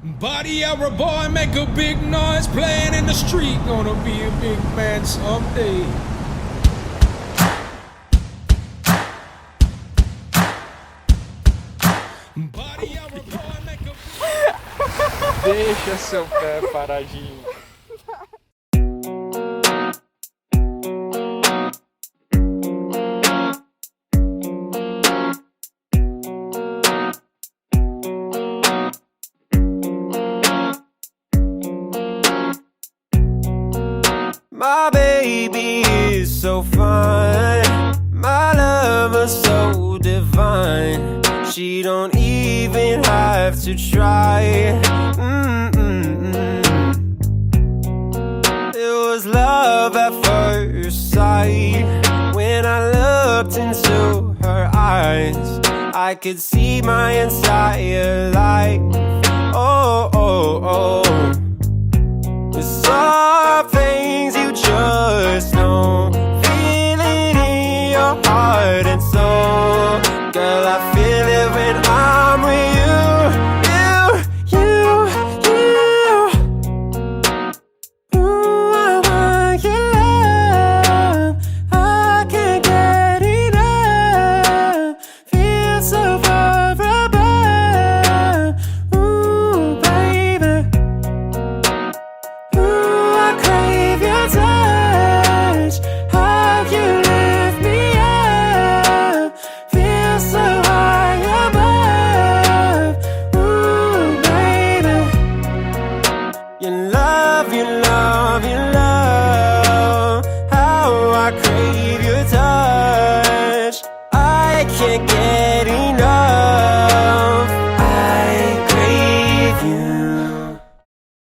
Body of a boy, make a big noise, playing in the street, gonna be a big man someday. Body of a boy, make a Deixa seu pé paradinho. My baby is so fine, my lover so divine. She don't even have to try. It was love at first sight. When I looked into her eyes, I could see my entire life